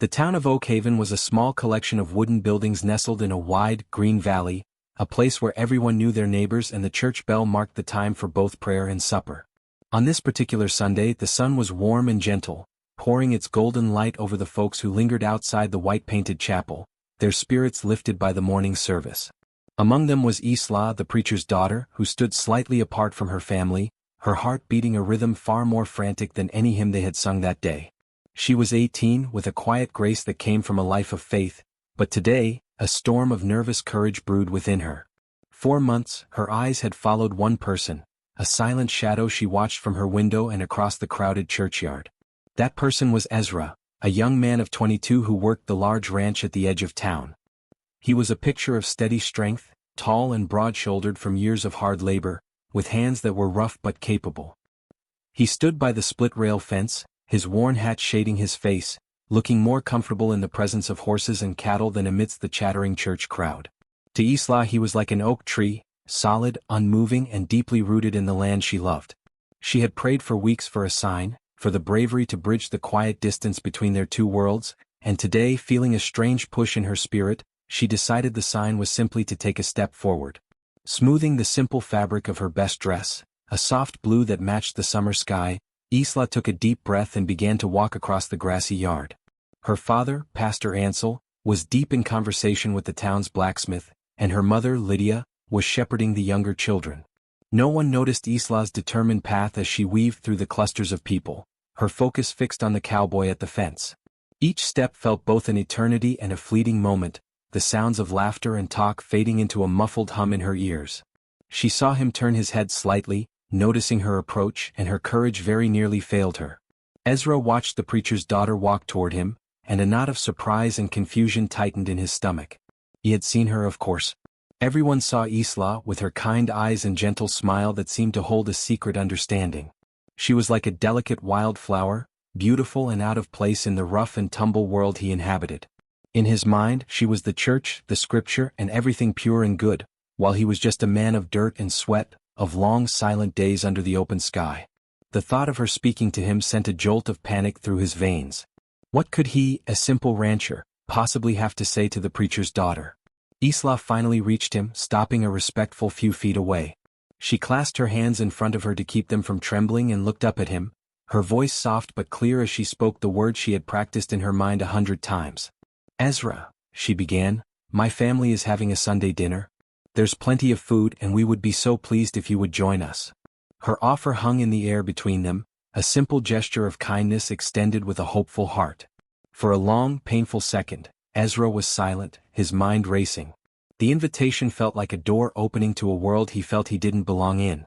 The town of Oak Haven was a small collection of wooden buildings nestled in a wide, green valley, a place where everyone knew their neighbors and the church bell marked the time for both prayer and supper. On this particular Sunday the sun was warm and gentle, pouring its golden light over the folks who lingered outside the white-painted chapel, their spirits lifted by the morning service. Among them was Isla, the preacher's daughter, who stood slightly apart from her family, her heart beating a rhythm far more frantic than any hymn they had sung that day. She was 18, with a quiet grace that came from a life of faith, but today, a storm of nervous courage brewed within her. For months, her eyes had followed one person, a silent shadow she watched from her window and across the crowded churchyard. That person was Ezra, a young man of 22 who worked the large ranch at the edge of town. He was a picture of steady strength, tall and broad-shouldered from years of hard labor, with hands that were rough but capable. He stood by the split-rail fence, his worn hat shading his face, looking more comfortable in the presence of horses and cattle than amidst the chattering church crowd. To Isla he was like an oak tree, solid, unmoving and deeply rooted in the land she loved. She had prayed for weeks for a sign, for the bravery to bridge the quiet distance between their two worlds, and today, feeling a strange push in her spirit, she decided the sign was simply to take a step forward. Smoothing the simple fabric of her best dress, a soft blue that matched the summer sky, Isla took a deep breath and began to walk across the grassy yard. Her father, Pastor Ansel, was deep in conversation with the town's blacksmith, and her mother, Lydia, was shepherding the younger children. No one noticed Isla's determined path as she weaved through the clusters of people, her focus fixed on the cowboy at the fence. Each step felt both an eternity and a fleeting moment, the sounds of laughter and talk fading into a muffled hum in her ears. She saw him turn his head slightly, noticing her approach, and her courage very nearly failed her. Ezra watched the preacher's daughter walk toward him, and a knot of surprise and confusion tightened in his stomach. He had seen her, of course. Everyone saw Isla with her kind eyes and gentle smile that seemed to hold a secret understanding. She was like a delicate wildflower, beautiful and out of place in the rough and tumble world he inhabited. In his mind, she was the church, the scripture, and everything pure and good, while he was just a man of dirt and sweat, of long silent days under the open sky. The thought of her speaking to him sent a jolt of panic through his veins. What could he, a simple rancher, possibly have to say to the preacher's daughter? Isla finally reached him, stopping a respectful few feet away. She clasped her hands in front of her to keep them from trembling and looked up at him, her voice soft but clear as she spoke the words she had practiced in her mind 100 times. "Ezra," she began, "my family is having a Sunday dinner. There's plenty of food and we would be so pleased if you would join us." Her offer hung in the air between them, a simple gesture of kindness extended with a hopeful heart. For a long, painful second, Ezra was silent, his mind racing. The invitation felt like a door opening to a world he felt he didn't belong in.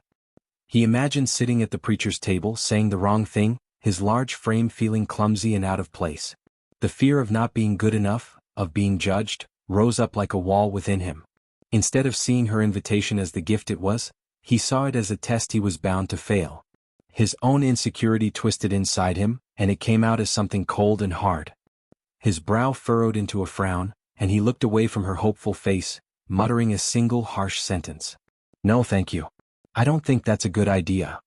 He imagined sitting at the preacher's table saying the wrong thing, his large frame feeling clumsy and out of place. The fear of not being good enough, of being judged, rose up like a wall within him. Instead of seeing her invitation as the gift it was, he saw it as a test he was bound to fail. His own insecurity twisted inside him, and it came out as something cold and hard. His brow furrowed into a frown, and he looked away from her hopeful face, muttering a single harsh sentence. "No thank you. I don't think that's a good idea."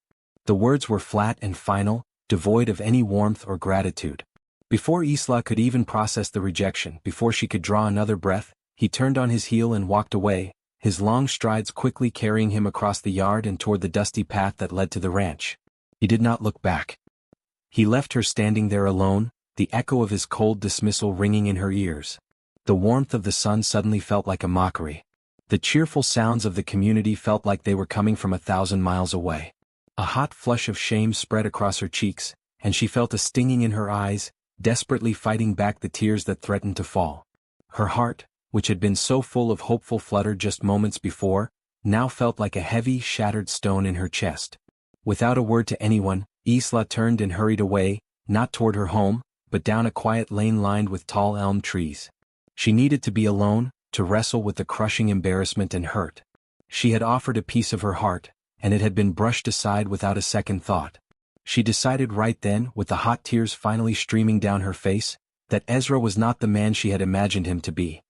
The words were flat and final, devoid of any warmth or gratitude. Before Isla could even process the rejection, before she could draw another breath, he turned on his heel and walked away, his long strides quickly carrying him across the yard and toward the dusty path that led to the ranch. He did not look back. He left her standing there alone, the echo of his cold dismissal ringing in her ears. The warmth of the sun suddenly felt like a mockery. The cheerful sounds of the community felt like they were coming from 1,000 miles away. A hot flush of shame spread across her cheeks, and she felt a stinging in her eyes, desperately fighting back the tears that threatened to fall. Her heart, which had been so full of hopeful flutter just moments before, now felt like a heavy, shattered stone in her chest. Without a word to anyone, Isla turned and hurried away, not toward her home, but down a quiet lane lined with tall elm trees. She needed to be alone, to wrestle with the crushing embarrassment and hurt. She had offered a piece of her heart, and it had been brushed aside without a second thought. She decided right then, with the hot tears finally streaming down her face, that Ezra was not the man she had imagined him to be.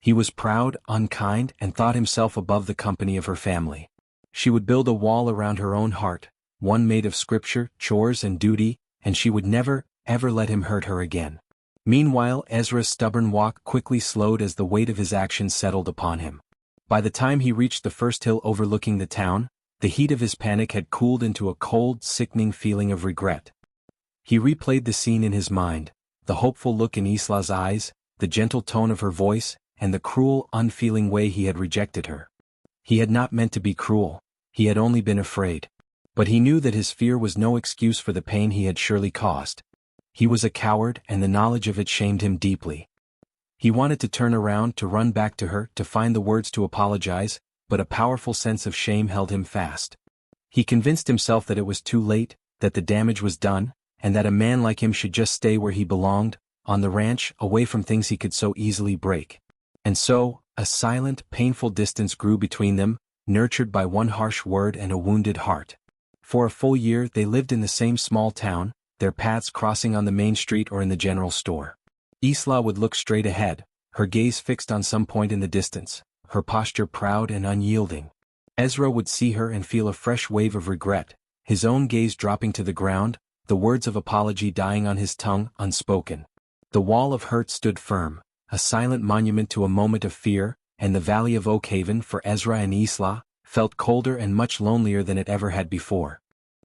He was proud, unkind, and thought himself above the company of her family. She would build a wall around her own heart, one made of scripture, chores, and duty, and she would never, ever let him hurt her again. Meanwhile, Ezra's stubborn walk quickly slowed as the weight of his actions settled upon him. By the time he reached the first hill overlooking the town, the heat of his panic had cooled into a cold, sickening feeling of regret. He replayed the scene in his mind, the hopeful look in Isla's eyes, the gentle tone of her voice, and the cruel, unfeeling way he had rejected her. He had not meant to be cruel, he had only been afraid. But he knew that his fear was no excuse for the pain he had surely caused. He was a coward, and the knowledge of it shamed him deeply. He wanted to turn around, to run back to her, to find the words to apologize, but a powerful sense of shame held him fast. He convinced himself that it was too late, that the damage was done, and that a man like him should just stay where he belonged, on the ranch, away from things he could so easily break. And so, a silent, painful distance grew between them, nurtured by one harsh word and a wounded heart. For a full year they lived in the same small town, their paths crossing on the main street or in the general store. Isla would look straight ahead, her gaze fixed on some point in the distance, her posture proud and unyielding. Ezra would see her and feel a fresh wave of regret, his own gaze dropping to the ground, the words of apology dying on his tongue, unspoken. The wall of hurt stood firm, a silent monument to a moment of fear, and the valley of Oakhaven for Ezra and Isla felt colder and much lonelier than it ever had before.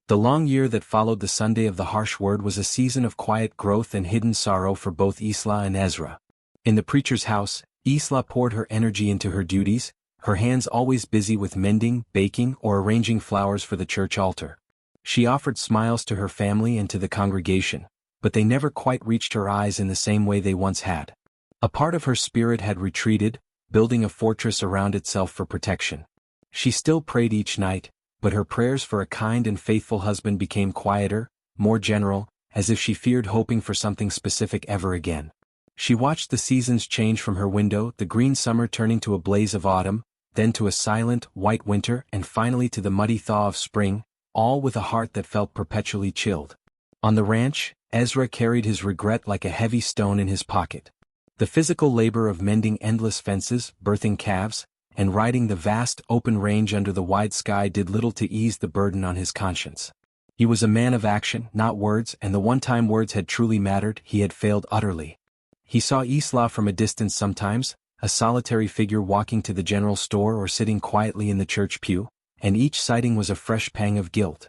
The long year that followed the Sunday of the harsh word was a season of quiet growth and hidden sorrow for both Isla and Ezra. In the preacher's house, Isla poured her energy into her duties, her hands always busy with mending, baking, or arranging flowers for the church altar. She offered smiles to her family and to the congregation, but they never quite reached her eyes in the same way they once had. A part of her spirit had retreated, building a fortress around itself for protection. She still prayed each night, but her prayers for a kind and faithful husband became quieter, more general, as if she feared hoping for something specific ever again. She watched the seasons change from her window, the green summer turning to a blaze of autumn, then to a silent, white winter, and finally to the muddy thaw of spring, all with a heart that felt perpetually chilled. On the ranch, Ezra carried his regret like a heavy stone in his pocket. The physical labor of mending endless fences, birthing calves, and riding the vast open range under the wide sky did little to ease the burden on his conscience. He was a man of action, not words, and the one time words had truly mattered, he had failed utterly. He saw Isla from a distance sometimes, a solitary figure walking to the general store or sitting quietly in the church pew, and each sighting was a fresh pang of guilt.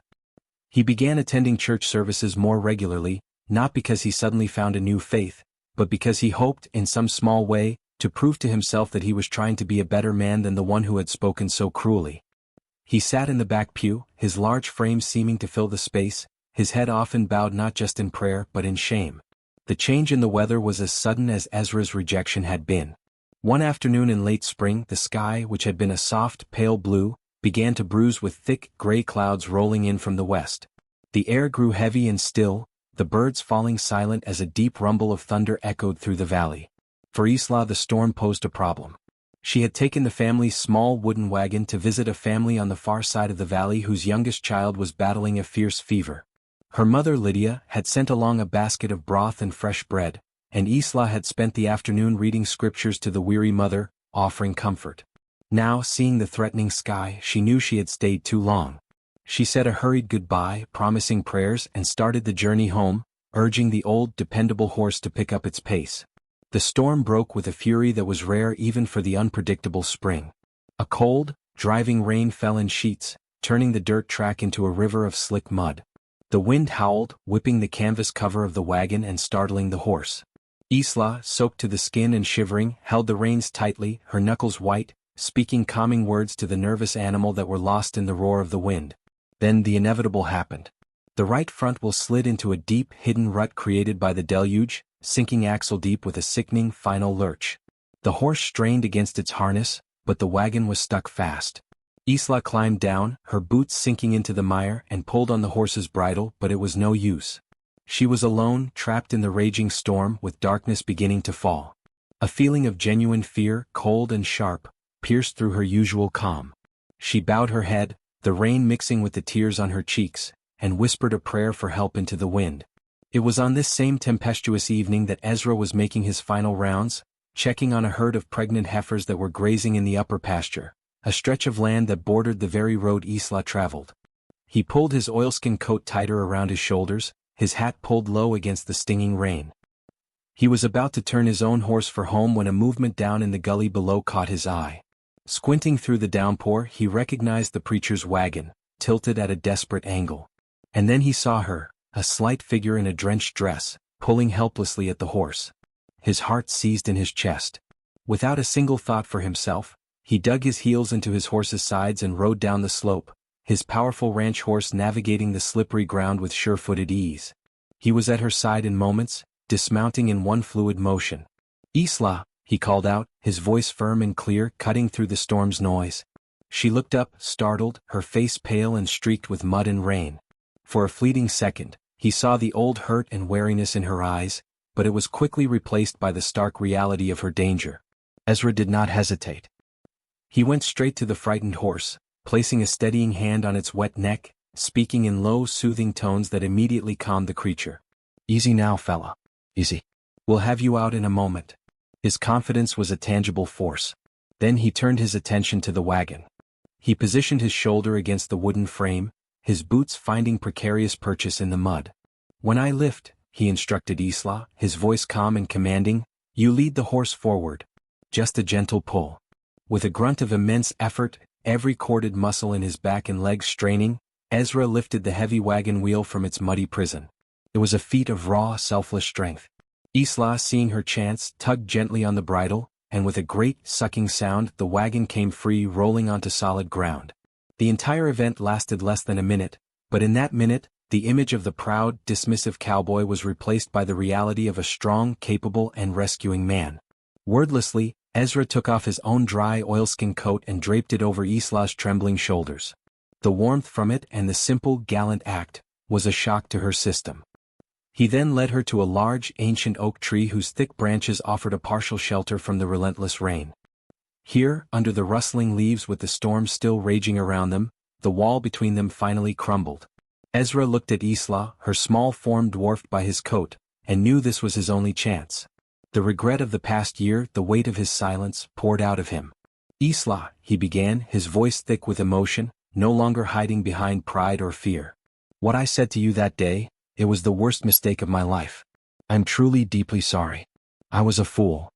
He began attending church services more regularly, not because he suddenly found a new faith, but because he hoped, in some small way, to prove to himself that he was trying to be a better man than the one who had spoken so cruelly. He sat in the back pew, his large frame seeming to fill the space, his head often bowed not just in prayer but in shame. The change in the weather was as sudden as Ezra's rejection had been. One afternoon in late spring, the sky, which had been a soft, pale blue, began to bruise with thick, gray clouds rolling in from the west. The air grew heavy and still, the birds falling silent as a deep rumble of thunder echoed through the valley. For Isla, the storm posed a problem. She had taken the family's small wooden wagon to visit a family on the far side of the valley whose youngest child was battling a fierce fever. Her mother, Lydia, had sent along a basket of broth and fresh bread, and Isla had spent the afternoon reading scriptures to the weary mother, offering comfort. Now, seeing the threatening sky, she knew she had stayed too long. She said a hurried goodbye, promising prayers, and started the journey home, urging the old, dependable horse to pick up its pace. The storm broke with a fury that was rare even for the unpredictable spring. A cold, driving rain fell in sheets, turning the dirt track into a river of slick mud. The wind howled, whipping the canvas cover of the wagon and startling the horse. Isla, soaked to the skin and shivering, held the reins tightly, her knuckles white, speaking calming words to the nervous animal that were lost in the roar of the wind. Then the inevitable happened. The right front wheel slid into a deep, hidden rut created by the deluge, sinking axle deep with a sickening final lurch. The horse strained against its harness, but the wagon was stuck fast. Isla climbed down, her boots sinking into the mire, and pulled on the horse's bridle, but it was no use. She was alone, trapped in the raging storm, with darkness beginning to fall. A feeling of genuine fear, cold and sharp, pierced through her usual calm. She bowed her head, the rain mixing with the tears on her cheeks, and whispered a prayer for help into the wind. It was on this same tempestuous evening that Ezra was making his final rounds, checking on a herd of pregnant heifers that were grazing in the upper pasture, a stretch of land that bordered the very road Isla traveled. He pulled his oilskin coat tighter around his shoulders, his hat pulled low against the stinging rain. He was about to turn his own horse for home when a movement down in the gully below caught his eye. Squinting through the downpour, he recognized the preacher's wagon, tilted at a desperate angle. And then he saw her, a slight figure in a drenched dress, pulling helplessly at the horse. His heart seized in his chest. Without a single thought for himself, he dug his heels into his horse's sides and rode down the slope, his powerful ranch horse navigating the slippery ground with sure-footed ease. He was at her side in moments, dismounting in one fluid motion. "Isla," he called out, his voice firm and clear, cutting through the storm's noise. She looked up, startled, her face pale and streaked with mud and rain. For a fleeting second, he saw the old hurt and wariness in her eyes, but it was quickly replaced by the stark reality of her danger. Ezra did not hesitate. He went straight to the frightened horse, placing a steadying hand on its wet neck, speaking in low, soothing tones that immediately calmed the creature. "Easy now, fella. Easy. We'll have you out in a moment." His confidence was a tangible force. Then he turned his attention to the wagon. He positioned his shoulder against the wooden frame, his boots finding precarious purchase in the mud. "When I lift," he instructed Isla, his voice calm and commanding, "you lead the horse forward. Just a gentle pull." With a grunt of immense effort, every corded muscle in his back and legs straining, Ezra lifted the heavy wagon wheel from its muddy prison. It was a feat of raw, selfless strength. Isla, seeing her chance, tugged gently on the bridle, and with a great, sucking sound, the wagon came free, rolling onto solid ground. The entire event lasted less than a minute, but in that minute, the image of the proud, dismissive cowboy was replaced by the reality of a strong, capable, and rescuing man. Wordlessly, Ezra took off his own dry oilskin coat and draped it over Isla's trembling shoulders. The warmth from it and the simple, gallant act was a shock to her system. He then led her to a large, ancient oak tree whose thick branches offered a partial shelter from the relentless rain. Here, under the rustling leaves with the storm still raging around them, the wall between them finally crumbled. Ezra looked at Isla, her small form dwarfed by his coat, and knew this was his only chance. The regret of the past year, the weight of his silence, poured out of him. "Isla," he began, his voice thick with emotion, no longer hiding behind pride or fear. "What I said to you that day, it was the worst mistake of my life. I'm truly deeply sorry. I was a fool."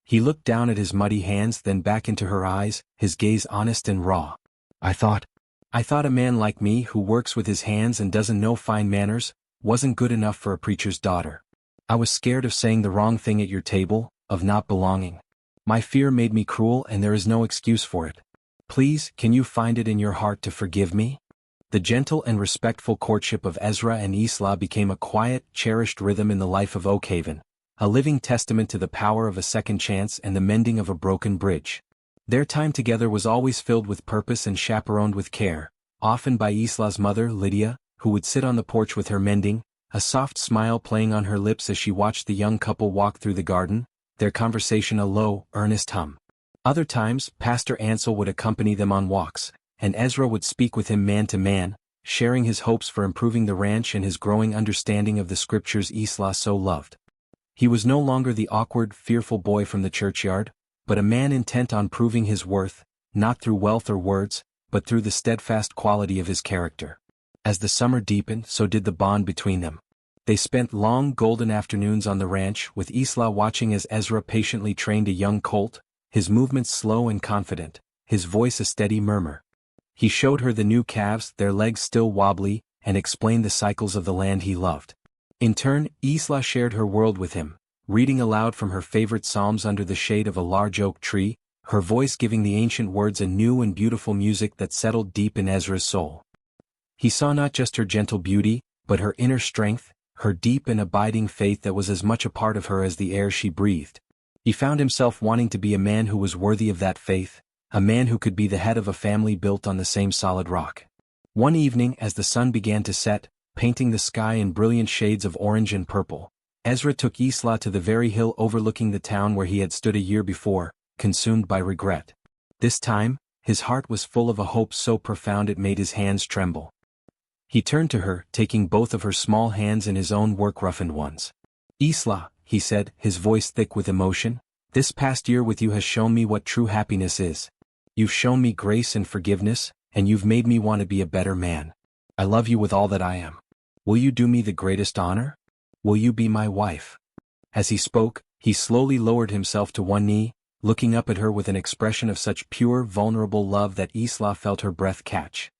He looked down at his muddy hands, then back into her eyes, his gaze honest and raw. I thought a man like me who works with his hands and doesn't know fine manners, wasn't good enough for a preacher's daughter. I was scared of saying the wrong thing at your table, of not belonging. My fear made me cruel and there is no excuse for it. Please, can you find it in your heart to forgive me?" The gentle and respectful courtship of Ezra and Isla became a quiet, cherished rhythm in the life of Oakhaven, a living testament to the power of a second chance and the mending of a broken bridge. Their time together was always filled with purpose and chaperoned with care, often by Isla's mother, Lydia, who would sit on the porch with her mending, a soft smile playing on her lips as she watched the young couple walk through the garden, their conversation a low, earnest hum. Other times, Pastor Ansel would accompany them on walks, and Ezra would speak with him man to man, sharing his hopes for improving the ranch and his growing understanding of the scriptures Isla so loved. He was no longer the awkward, fearful boy from the churchyard, but a man intent on proving his worth, not through wealth or words, but through the steadfast quality of his character. As the summer deepened, so did the bond between them. They spent long golden afternoons on the ranch, with Isla watching as Ezra patiently trained a young colt, his movements slow and confident, his voice a steady murmur. He showed her the new calves, their legs still wobbly, and explained the cycles of the land he loved. In turn, Isla shared her world with him, reading aloud from her favorite psalms under the shade of a large oak tree, her voice giving the ancient words a new and beautiful music that settled deep in Ezra's soul. He saw not just her gentle beauty, but her inner strength, her deep and abiding faith that was as much a part of her as the air she breathed. He found himself wanting to be a man who was worthy of that faith, a man who could be the head of a family built on the same solid rock. One evening, as the sun began to set, painting the sky in brilliant shades of orange and purple, Ezra took Isla to the very hill overlooking the town where he had stood a year before, consumed by regret. This time, his heart was full of a hope so profound it made his hands tremble. He turned to her, taking both of her small hands in his own work-roughened ones. "Isla," he said, his voice thick with emotion, "this past year with you has shown me what true happiness is. You've shown me grace and forgiveness, and you've made me want to be a better man. I love you with all that I am. Will you do me the greatest honor? Will you be my wife?" As he spoke, he slowly lowered himself to one knee, looking up at her with an expression of such pure, vulnerable love that Isla felt her breath catch.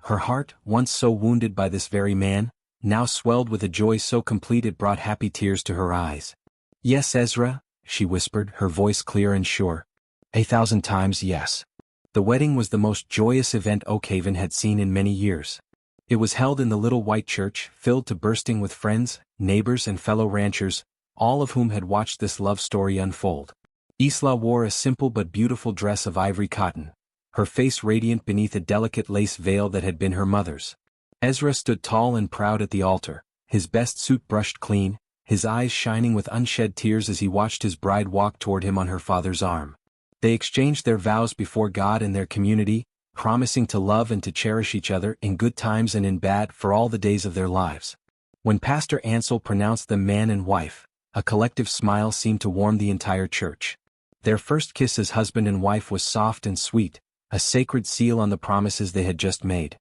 Her heart, once so wounded by this very man, now swelled with a joy so complete it brought happy tears to her eyes. "Yes, Ezra," she whispered, her voice clear and sure. "1,000 times yes." The wedding was the most joyous event Oakhaven had seen in many years. It was held in the little white church, filled to bursting with friends, neighbors and fellow ranchers, all of whom had watched this love story unfold. Isla wore a simple but beautiful dress of ivory cotton, her face radiant beneath a delicate lace veil that had been her mother's. Ezra stood tall and proud at the altar, his best suit brushed clean, his eyes shining with unshed tears as he watched his bride walk toward him on her father's arm. They exchanged their vows before God and their community, promising to love and to cherish each other in good times and in bad for all the days of their lives. When Pastor Ansel pronounced them man and wife, a collective smile seemed to warm the entire church. Their first kiss as husband and wife was soft and sweet, a sacred seal on the promises they had just made.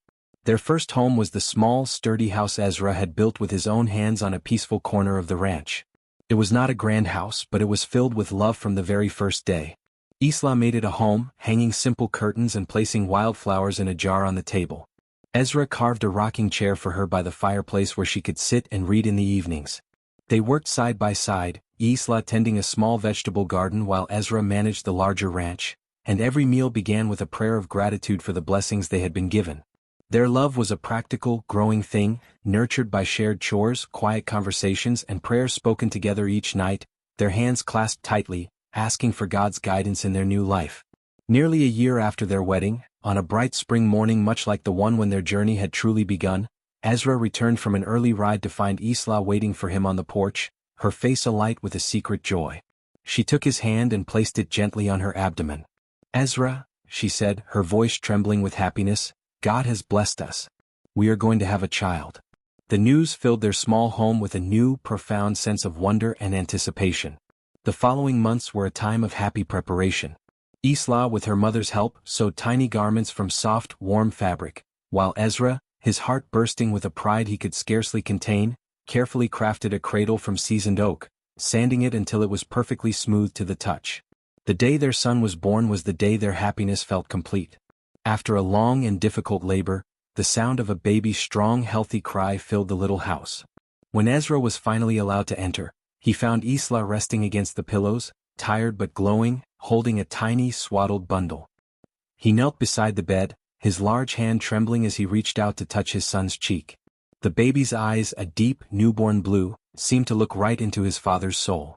Their first home was the small, sturdy house Ezra had built with his own hands on a peaceful corner of the ranch. It was not a grand house, but it was filled with love from the very first day. Isla made it a home, hanging simple curtains and placing wildflowers in a jar on the table. Ezra carved a rocking chair for her by the fireplace where she could sit and read in the evenings. They worked side by side, Isla tending a small vegetable garden while Ezra managed the larger ranch, and every meal began with a prayer of gratitude for the blessings they had been given. Their love was a practical, growing thing, nurtured by shared chores, quiet conversations and prayers spoken together each night, their hands clasped tightly, asking for God's guidance in their new life. Nearly a year after their wedding, on a bright spring morning much like the one when their journey had truly begun, Ezra returned from an early ride to find Isla waiting for him on the porch, her face alight with a secret joy. She took his hand and placed it gently on her abdomen. "Ezra," she said, her voice trembling with happiness, "God has blessed us. We are going to have a child." The news filled their small home with a new, profound sense of wonder and anticipation. The following months were a time of happy preparation. Isla, with her mother's help, sewed tiny garments from soft, warm fabric, while Ezra, his heart bursting with a pride he could scarcely contain, carefully crafted a cradle from seasoned oak, sanding it until it was perfectly smooth to the touch. The day their son was born was the day their happiness felt complete. After a long and difficult labor, the sound of a baby's strong, healthy cry filled the little house. When Ezra was finally allowed to enter, he found Isla resting against the pillows, tired but glowing, holding a tiny, swaddled bundle. He knelt beside the bed, his large hand trembling as he reached out to touch his son's cheek. The baby's eyes, a deep, newborn blue, seemed to look right into his father's soul.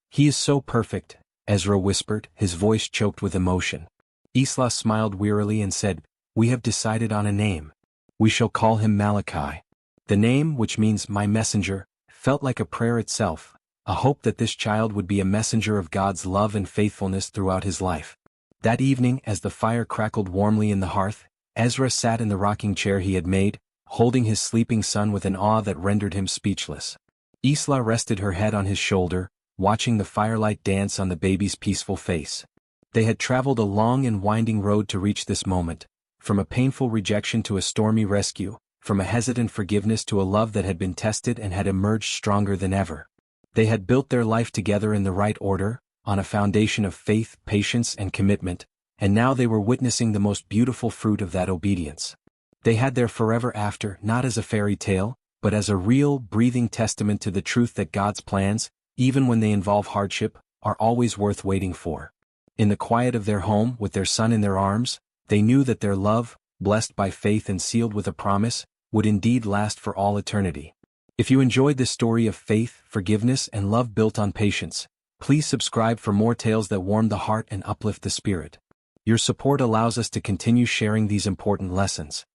"He is so perfect," Ezra whispered, his voice choked with emotion. Isla smiled wearily and said, "We have decided on a name. We shall call him Malachi." The name, which means "my messenger," felt like a prayer itself, a hope that this child would be a messenger of God's love and faithfulness throughout his life. That evening, as the fire crackled warmly in the hearth, Ezra sat in the rocking chair he had made, holding his sleeping son with an awe that rendered him speechless. Isla rested her head on his shoulder, watching the firelight dance on the baby's peaceful face. They had traveled a long and winding road to reach this moment, from a painful rejection to a stormy rescue, from a hesitant forgiveness to a love that had been tested and had emerged stronger than ever. They had built their life together in the right order, on a foundation of faith, patience, and commitment, and now they were witnessing the most beautiful fruit of that obedience. They had their forever after not as a fairy tale, but as a real, breathing testament to the truth that God's plans, even when they involve hardship, are always worth waiting for. In the quiet of their home, with their son in their arms, they knew that their love, blessed by faith and sealed with a promise, would indeed last for all eternity. If you enjoyed this story of faith, forgiveness, and love built on patience, please subscribe for more tales that warm the heart and uplift the spirit. Your support allows us to continue sharing these important lessons.